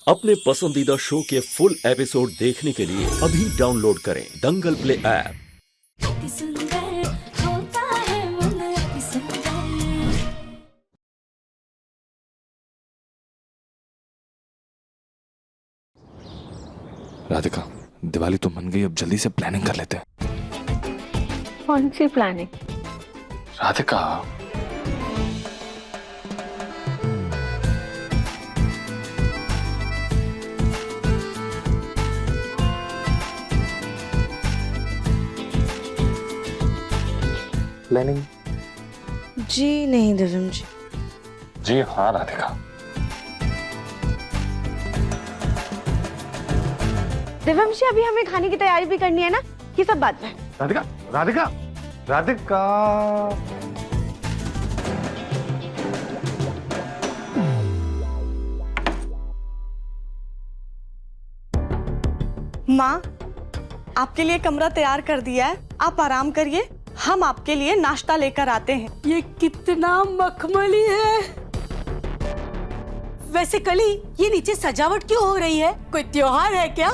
अपने पसंदीदा शो के फुल एपिसोड देखने के लिए अभी डाउनलोड करें दंगल प्ले ऐप। राधिका, दिवाली तो मन गई, अब जल्दी से प्लानिंग कर लेते हैं। कौन सी प्लानिंग? राधिका, प्लानिंग? जी नहीं दिव्यम जी। जी हाँ राधिका। दिव्यम जी, अभी हमें खाने की तैयारी भी करनी है ना, ये सब बात है। राधिका, राधिका, राधिका। माँ, आपके लिए कमरा तैयार कर दिया है, आप आराम करिए, हम आपके लिए नाश्ता लेकर आते हैं। ये कितना मखमली है। वैसे कली, ये नीचे सजावट क्यों हो रही है? कोई त्योहार है क्या?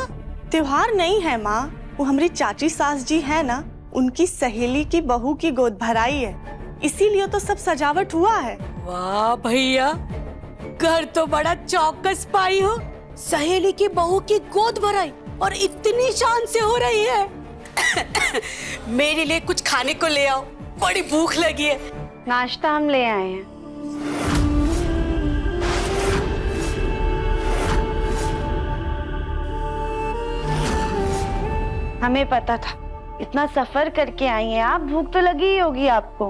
त्योहार नहीं है माँ, वो हमारी चाची सास जी है ना, उनकी सहेली की बहू की गोद भराई है, इसीलिए तो सब सजावट हुआ है। वाह भैया, घर तो बड़ा चौकस पाई हो। सहेली की बहू की गोद भराई और इतनी शान से हो रही है। मेरे लिए कुछ खाने को ले आओ, बड़ी भूख लगी है। नाश्ता हम ले आए हैं। हमें पता था, इतना सफर करके आई हैं आप, भूख तो लगी ही होगी आपको।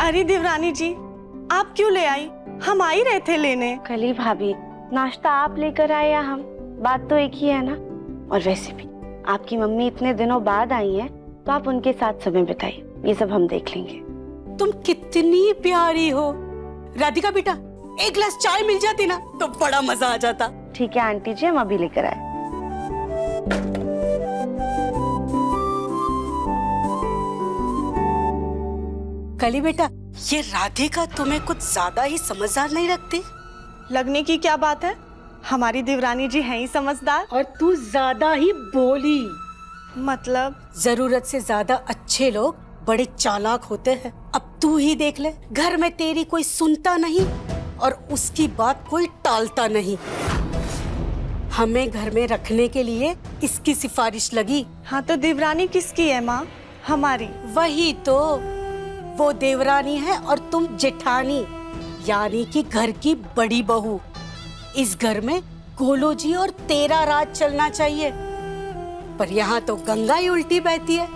अरे देवरानी जी, आप क्यों ले आई? हम आ ही रहे थे लेने। कली भाभी, नाश्ता आप लेकर आए या हम, बात तो एक ही है ना। और वैसे भी आपकी मम्मी इतने दिनों बाद आई हैं, तो आप उनके साथ समय बिताइए, ये सब हम देख लेंगे। तुम कितनी प्यारी हो। राधिका बेटा, एक गिलास चाय मिल जाती ना तो बड़ा मजा आ जाता। ठीक है आंटी जी, हम अभी लेकर आए। कली बेटा, ये राधिका तुम्हें कुछ ज्यादा ही समझदार नहीं लगती? लगने की क्या बात है, हमारी देवरानी जी हैं ही समझदार। और तू ज्यादा ही बोली। मतलब? जरूरत से ज्यादा अच्छे लोग बड़े चालाक होते हैं। अब तू ही देख ले, घर में तेरी कोई सुनता नहीं और उसकी बात कोई टालता नहीं। हमें घर में रखने के लिए इसकी सिफारिश लगी। हाँ तो देवरानी किसकी है माँ? हमारी। वही तो, वो देवरानी है और तुम जेठानी, यानी कि घर की बड़ी बहू। इस घर में गोलो जी और तेरा राज चलना चाहिए, पर यहाँ तो गंगा ही उल्टी बहती है।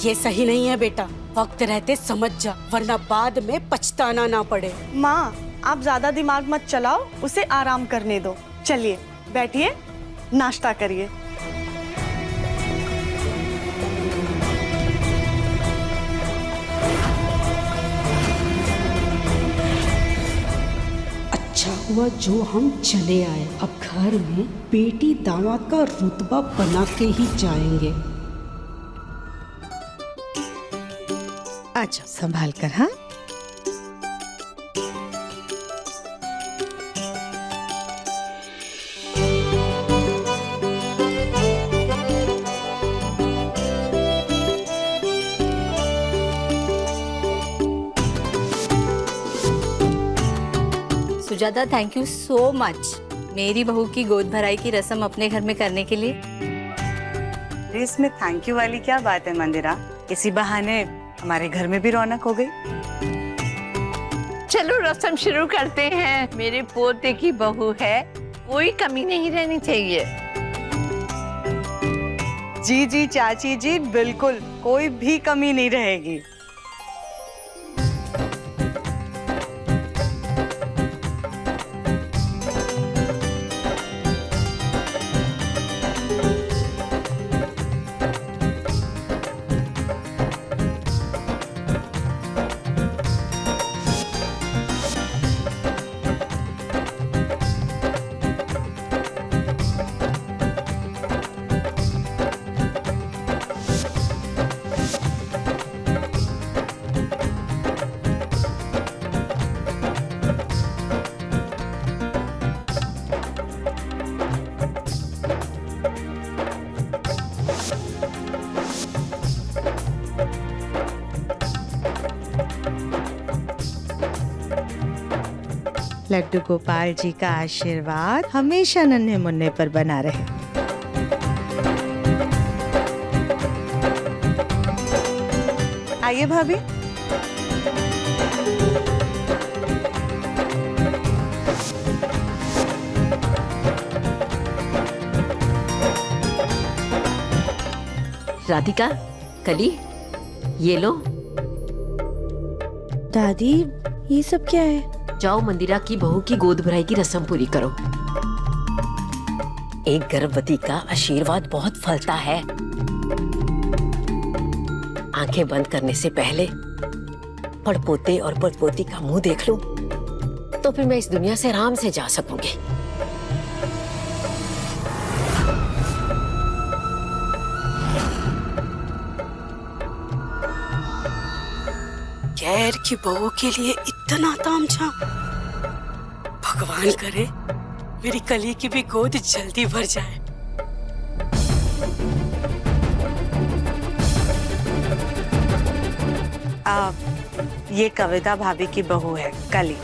ये सही नहीं है बेटा, वक्त रहते समझ जा, वरना बाद में पछताना ना पड़े। माँ, आप ज्यादा दिमाग मत चलाओ, उसे आराम करने दो। चलिए बैठिए, नाश्ता करिए। अच्छा हुआ जो हम चले आए, अब घर में बेटी दामाद का रुतबा बना के ही जाएंगे। अच्छा संभाल कर। हाँ, Sujata, thank you so much मेरी बहू की गोद भराई की रस्म अपने घर में करने के लिए। इसमें थैंक यू वाली क्या बात है मंदिरा, इसी बहाने हमारे घर में भी रौनक हो गई। चलो रस्म शुरू करते हैं। मेरे पोते की बहू है, कोई कमी नहीं रहनी चाहिए। जी जी चाची जी, बिल्कुल कोई भी कमी नहीं रहेगी। लड्डू गोपाल जी का आशीर्वाद हमेशा नन्हे मुन्ने पर बना रहे। आइए भाभी। राधिका, कली, ये लो। दादी ये सब क्या है? जाओ मंदिरा की बहू की गोद भराई की रस्म पूरी करो। एक गर्भवती का आशीर्वाद बहुत फलता है। आंखें बंद करने से पहले पड़पोते और पड़पोती का मुंह देख लूं, तो फिर मैं इस दुनिया से आराम से जा सकूंगी। गैर की बहू के लिए इतना तामझाम। भगवान करे मेरी कली की भी गोद जल्दी भर जाए। ये कविता भाभी की बहू है कली।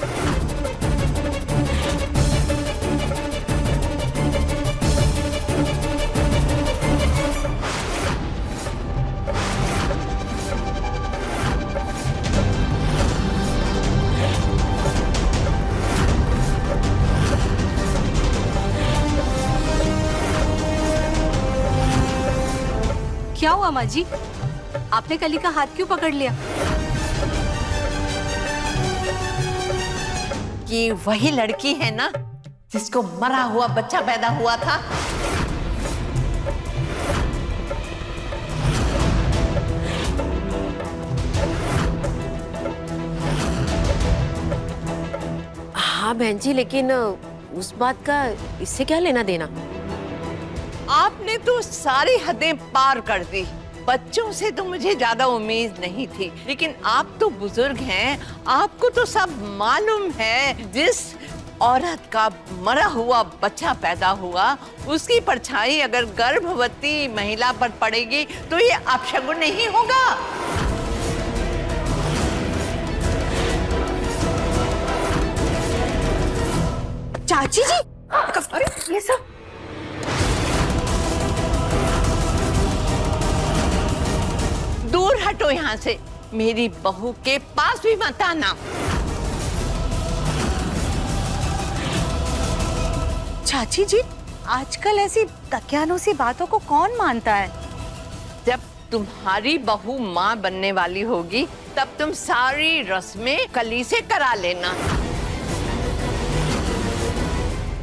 क्या हुआ माँ जी, आपने कली का हाथ क्यों पकड़ लिया? ये वही लड़की है ना जिसको मरा हुआ बच्चा पैदा हुआ था? हाँ बहन जी, लेकिन उस बात का इससे क्या लेना देना? आपने तो सारी हदें पार कर दी। बच्चों से तो मुझे ज्यादा उम्मीद नहीं थी, लेकिन आप तो बुजुर्ग हैं, आपको तो सब मालूम है। जिस औरत का मरा हुआ बच्चा पैदा हुआ, उसकी परछाई अगर गर्भवती महिला पर पड़ेगी तो ये अपशगुन नहीं होगा। चाची जी, अरे ये सब दूर हटो यहाँ से, मेरी बहू के पास भी मत आना। चाची जी, आजकल ऐसी तकियानुसी बातों को कौन मानता है? जब तुम्हारी बहू माँ बनने वाली होगी तब तुम सारी रस्में कली से करा लेना।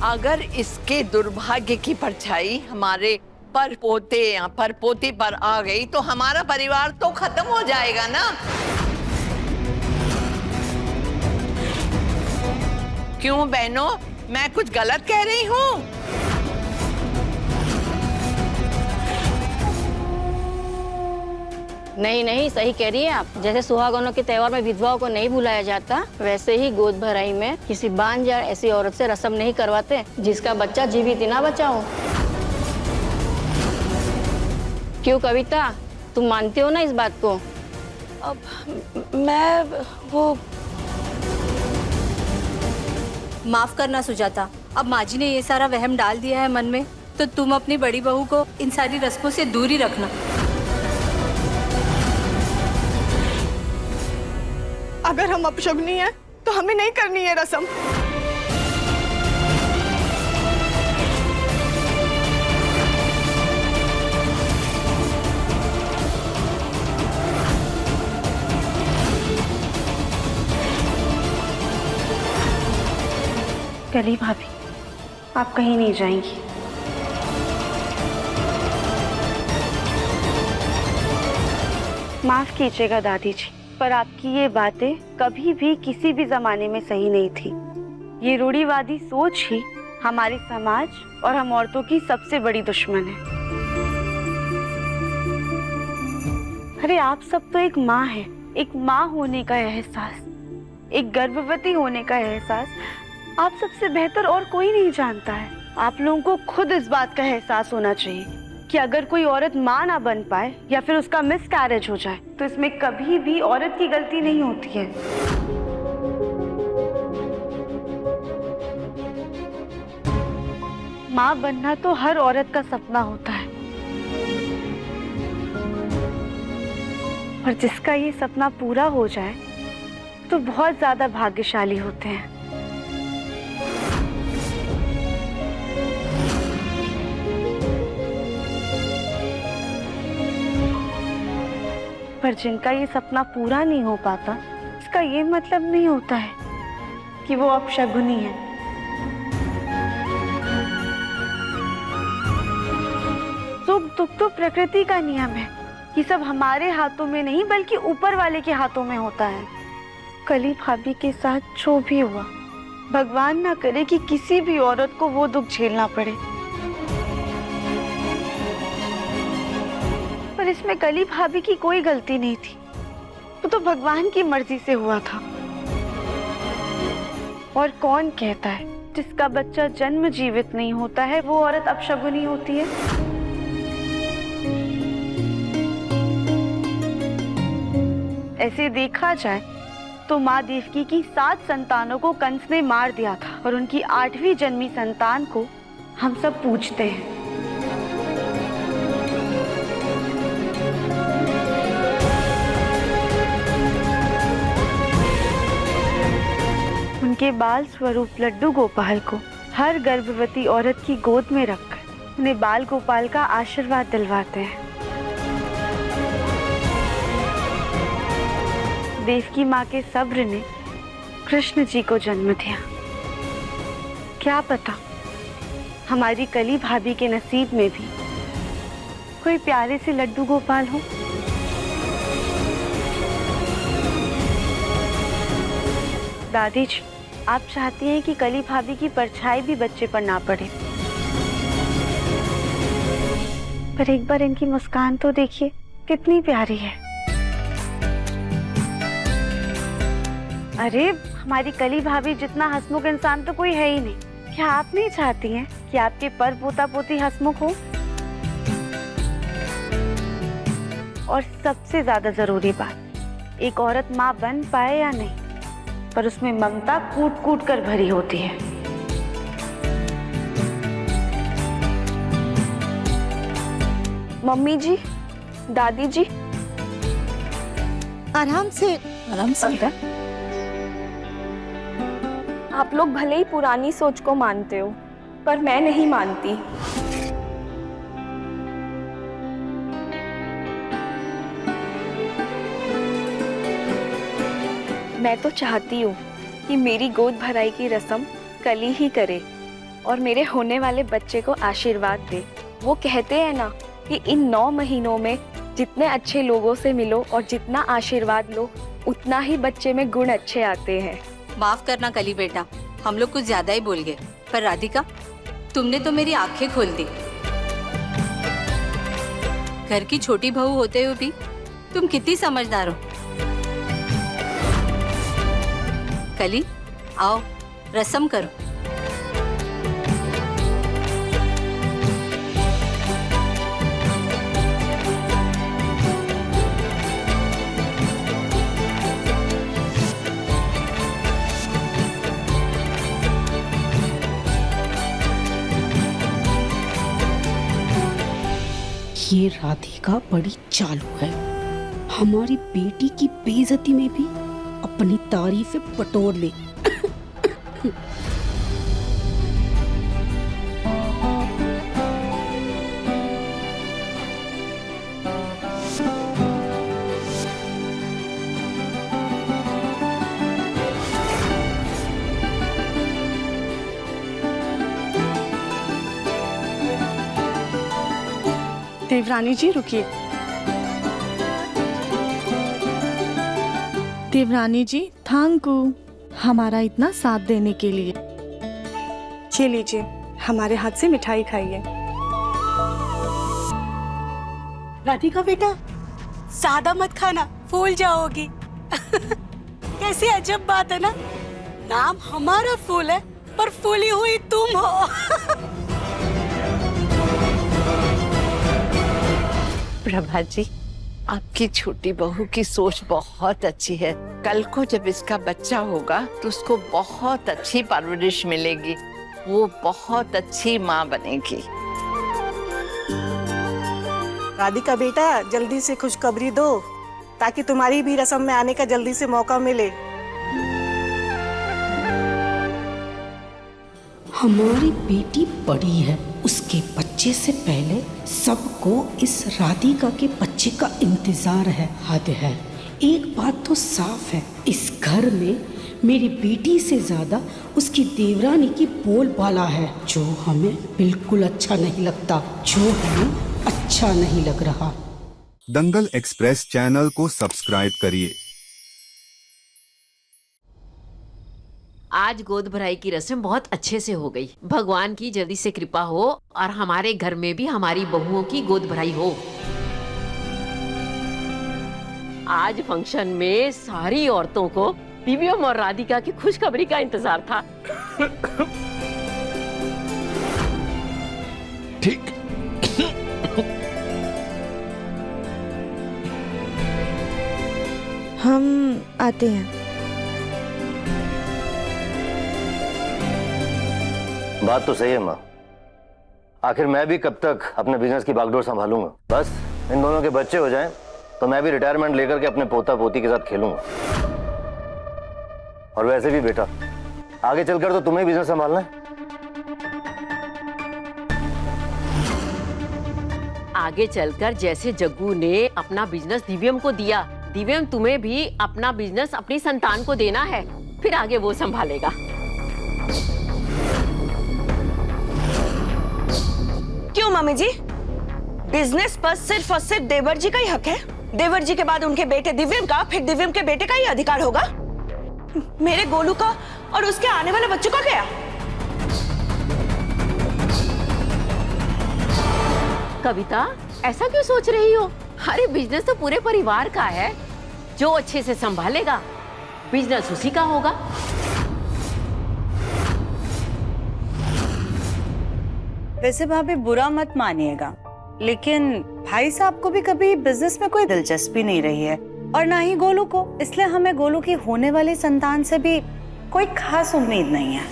अगर इसके दुर्भाग्य की परछाई हमारे पर पोते या पर पोती पर आ गई तो हमारा परिवार तो खत्म हो जाएगा ना। क्यों बहनों, मैं कुछ गलत कह रही हूँ? नहीं नहीं, सही कह रही है आप। जैसे सुहागनों के त्योहार में विधवाओं को नहीं बुलाया जाता, वैसे ही गोद भराई में किसी बांझ या ऐसी औरत से रस्म नहीं करवाते जिसका बच्चा जीवित ही ना बचा हो। क्यों कविता, तुम मानती हो ना इस बात को? अब मैं वो माफ करना सुजाता, अब माँ जी ने ये सारा वहम डाल दिया है मन में, तो तुम अपनी बड़ी बहू को इन सारी रस्मों से दूर ही रखना। अगर हम अपशगुनी हैं तो हमें नहीं करनी है रस्म। कली भाभी, आप कहीं नहीं जाएंगी। माफ कीजिएगा दादी जी, पर आपकी ये बातें कभी भी किसी भी जमाने में सही नहीं थी। ये रूढ़िवादी सोच ही हमारे समाज और हम औरतों की सबसे बड़ी दुश्मन है। अरे आप सब तो एक माँ है, एक माँ होने का एहसास, एक गर्भवती होने का एहसास आप सबसे बेहतर और कोई नहीं जानता है। आप लोगों को खुद इस बात का एहसास होना चाहिए कि अगर कोई औरत माँ ना बन पाए या फिर उसका मिसकैरेज हो जाए तो इसमें कभी भी औरत की गलती नहीं होती है। माँ बनना तो हर औरत का सपना होता है, और जिसका ये सपना पूरा हो जाए तो बहुत ज्यादा भाग्यशाली होते हैं। पर जिनका ये सपना पूरा नहीं हो पाता, इसका ये मतलब नहीं होता है कि वो अपशगुनी है। सुख दुख तो प्रकृति का नियम है, ये सब हमारे हाथों में नहीं बल्कि ऊपर वाले के हाथों में होता है। कली भाभी के साथ जो भी हुआ, भगवान ना करे कि किसी भी औरत को वो दुख झेलना पड़े। पर इसमें कली भाभी की कोई गलती नहीं थी, वो तो भगवान की मर्जी से हुआ था। और कौन कहता है जिसका बच्चा जन्म जीवित नहीं होता है वो औरत अपशगुनी होती है? ऐसे देखा जाए तो माँ देवकी की 7 संतानों को कंस ने मार दिया था, और उनकी 8वीं जन्मी संतान को हम सब पूजते हैं। उनके बाल स्वरूप लड्डू गोपाल को हर गर्भवती औरत की गोद में रखकर उन्हें बाल गोपाल का आशीर्वाद दिलवाते हैं। देवकी माँ के सब्र ने कृष्ण जी को जन्म दिया। क्या पता हमारी कली भाभी के नसीब में भी कोई प्यारे से लड्डू गोपाल हो। दादी जी, आप चाहती हैं कि कली भाभी की परछाई भी बच्चे पर ना पड़े, पर एक बार इनकी मुस्कान तो देखिए कितनी प्यारी है। अरे हमारी कली भाभी जितना हंसमुख इंसान तो कोई है ही नहीं। क्या आप नहीं चाहती हैं कि आपके पर पोता पोती हंसमुख हो? और सबसे ज्यादा जरूरी बात, एक औरत माँ बन पाए या नहीं, पर उसमें ममता कूट कूट कर भरी होती है। मम्मी जी, दादी जी, आराम से बेटा। आप लोग भले ही पुरानी सोच को मानते हो, पर मैं नहीं मानती। मैं तो चाहती हूँ कि मेरी गोद भराई की रस्म कली ही करे और मेरे होने वाले बच्चे को आशीर्वाद दे। वो कहते हैं ना कि इन 9 महीनों में जितने अच्छे लोगों से मिलो और जितना आशीर्वाद लो, उतना ही बच्चे में गुण अच्छे आते हैं। माफ करना कली बेटा, हम लोग कुछ ज्यादा ही बोल गए। पर राधिका, तुमने तो मेरी आंखें खोल दी। घर की छोटी बहू होते हुए भी तुम कितनी समझदार हो। कली, आओ रस्म करो। ये राधिका बड़ी चालू है, हमारी बेटी की बेइज्जती में भी अपनी तारीफें बटोर ले। देवरानी जी रुकिए। देवरानी जी, थैंक यू हमारा इतना साथ देने के लिए। ये लीजिए, हमारे हाथ से मिठाई खाइए। राधिका बेटा, ज्यादा मत खाना, फूल जाओगी। कैसी अजब बात है ना, नाम हमारा फूल है पर फूली हुई तुम हो। प्रभा जी, आपकी छोटी बहू की सोच बहुत अच्छी है। कल को जब इसका बच्चा होगा तो उसको बहुत अच्छी परवरिश मिलेगी। वो बहुत अच्छी माँ बनेगी। राधिका बेटा, जल्दी से खुशखबरी दो ताकि तुम्हारी भी रस्म में आने का जल्दी से मौका मिले। हमारी बेटी बड़ी है, उसके बच्चे से पहले सबको इस राधिका के बच्चे का इंतजार है। हद है। एक बात तो साफ है, इस घर में मेरी बेटी से ज्यादा उसकी देवरानी की बोलबाला है, जो हमें बिल्कुल अच्छा नहीं लगता, जो हमें अच्छा नहीं लग रहा। दंगल एक्सप्रेस चैनल को सब्सक्राइब करिए। आज गोद भराई की रस्म बहुत अच्छे से हो गई। भगवान की जल्दी से कृपा हो और हमारे घर में भी हमारी बहुओं की गोद भराई हो। आज फंक्शन में सारी औरतों को दिव्यम और राधिका की खुशखबरी का इंतजार था। ठीक। हम आते हैं। बात तो सही है माँ, आखिर मैं भी कब तक अपने बिजनेस की बागडोर संभालूंगा। बस इन दोनों के बच्चे हो जाएं तो मैं भी रिटायरमेंट लेकर के अपने पोता पोती के साथ खेलूंगा। और वैसे भी बेटा, आगे चलकर तो तुम्हें बिजनेस संभालना है। आगे चलकर जैसे जग्गू ने अपना बिजनेस दिव्यम को दिया, दिव्यम तुम्हें भी अपना बिजनेस अपनी संतान को देना है, फिर आगे वो संभालेगा। क्यों मम्मी जी? बिजनेस पर सिर्फ और सिर्फ देवर जी का ही हक है। देवर जी के बाद उनके बेटे दिव्यम का, फिर दिव्यम के बेटे का ही अधिकार होगा। मेरे गोलू का और उसके आने वाले बच्चों का क्या? कविता, ऐसा क्यों सोच रही हो? अरे बिजनेस तो पूरे परिवार का है, जो अच्छे से संभालेगा बिजनेस उसी का होगा। वैसे भाभी बुरा मत मानिएगा, लेकिन भाई साहब को भी कभी बिजनेस में कोई दिलचस्पी नहीं रही है और ना ही गोलू को, इसलिए हमें गोलू की होने वाली संतान से भी कोई खास उम्मीद नहीं है।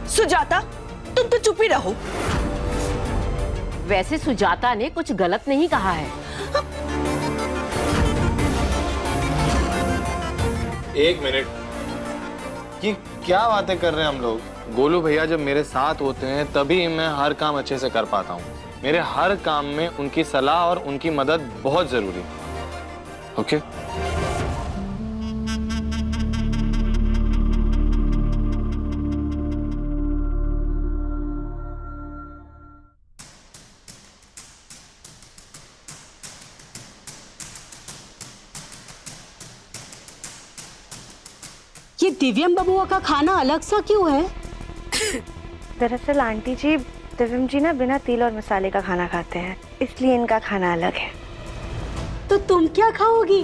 सुजाता, तुम तो चुप ही रहो। वैसे सुजाता ने कुछ गलत नहीं कहा है। एक मिनट, ये क्या बातें कर रहे हैं हम लोग? गोलू भैया जब मेरे साथ होते हैं तभी मैं हर काम अच्छे से कर पाता हूँ। मेरे हर काम में उनकी सलाह और उनकी मदद बहुत जरूरी है। ओके? ये दिव्यम बबुआ का खाना अलग सा क्यों है? दरअसल आंटी जी, दिव्यम जी ना बिना तेल और मसाले का खाना खाते हैं, इसलिए इनका खाना अलग है। तो तुम क्या खाओगी?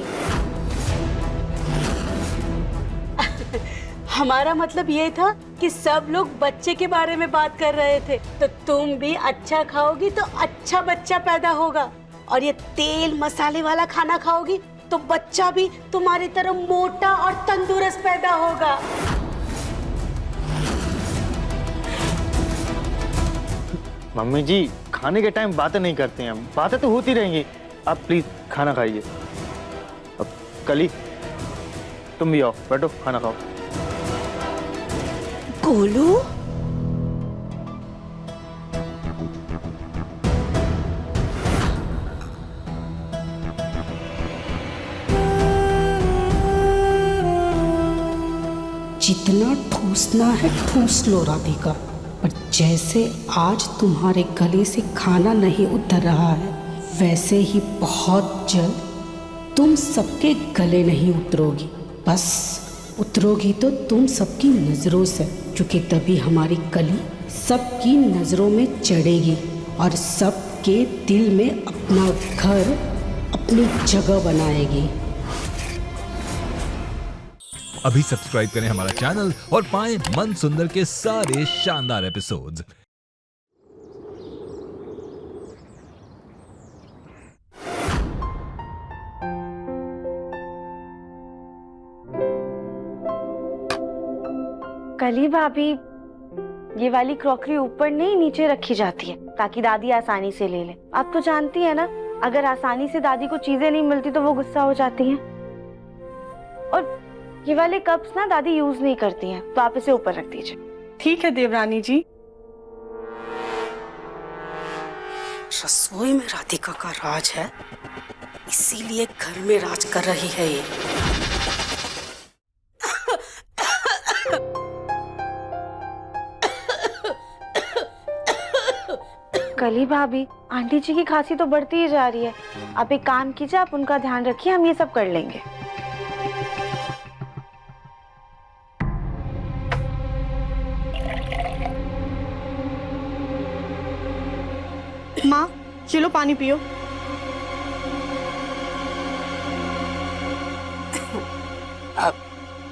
हमारा मतलब ये था कि सब लोग बच्चे के बारे में बात कर रहे थे, तो तुम भी अच्छा खाओगी तो अच्छा बच्चा पैदा होगा, और ये तेल मसाले वाला खाना खाओगी तो बच्चा भी तुम्हारी तरह मोटा और तंदुरुस्त पैदा होगा। मम्मी जी, खाने के टाइम बातें नहीं करते हैं हम, बातें तो होती रहेंगी। आप प्लीज खाना खाइए। अब कली, तुम भी आओ, बैठो खाना खाओ। गोलू, जितना ठूसना है ठूस लो राधिका, पर जैसे आज तुम्हारे गले से खाना नहीं उतर रहा है, वैसे ही बहुत जल्द तुम सबके गले नहीं उतरोगी। बस उतरोगी तो तुम सबकी नज़रों से, क्योंकि तभी हमारी कली सबकी नज़रों में चढ़ेगी और सबके दिल में अपना घर, अपनी जगह बनाएगी। अभी सब्सक्राइब करें हमारा चैनल और पाएं मन सुंदर के सारे शानदार एपिसोड्स। कली भाभी, ये वाली क्रॉकरी ऊपर नहीं नीचे रखी जाती है ताकि दादी आसानी से ले ले। आप तो जानती है ना, अगर आसानी से दादी को चीजें नहीं मिलती तो वो गुस्सा हो जाती हैं। और ये वाले कप्स ना दादी यूज नहीं करती हैं, तो आप इसे ऊपर रख दीजिए। ठीक है देवरानी जी। रसोई में राधिका का राज है, इसीलिए घर में राज कर रही है ये। कली भाभी, आंटी जी की खांसी तो बढ़ती ही जा रही है। आप एक काम कीजिए, आप उनका ध्यान रखिए, हम ये सब कर लेंगे। माँ, चलो पानी पियो।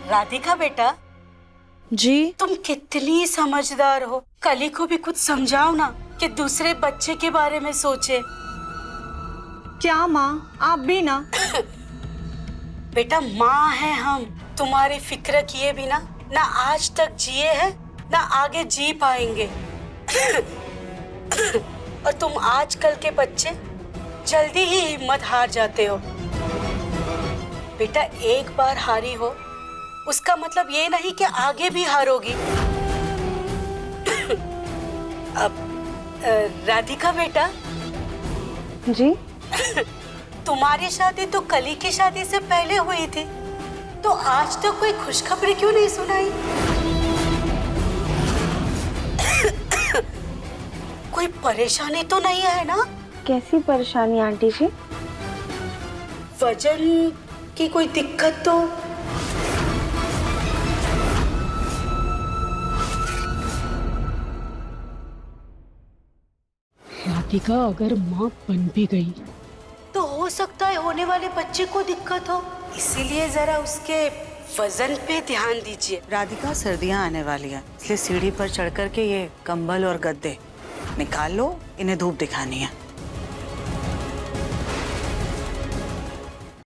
राधिका बेटा जी, तुम कितनी समझदार हो। कली को भी कुछ समझाओ ना कि दूसरे बच्चे के बारे में सोचे। क्या माँ, आप भी ना। बेटा माँ है हम, तुम्हारी फिक्र किए बिना ना आज तक जिए हैं ना आगे जी पाएंगे। और तुम आजकल के बच्चे जल्दी ही हिम्मत हार जाते हो। बेटा एक बार हारी हो उसका मतलब ये नहीं कि आगे भी हारोगी। अब राधिका बेटा जी, तुम्हारी शादी तो कली की शादी से पहले हुई थी, तो आज तक कोई खुशखबरी क्यों नहीं सुनाई? कोई परेशानी तो नहीं है ना? कैसी परेशानी आंटी जी? वजन की कोई दिक्कत तो? राधिका अगर माँ बन भी गई तो हो सकता है होने वाले बच्चे को दिक्कत हो, इसीलिए जरा उसके वजन पे ध्यान दीजिए। राधिका सर्दियाँ आने वाली है, इसलिए सीढ़ी पर चढ़ कर के ये कंबल और गद्दे निकाल लो, इन्हें धूप दिखानी है।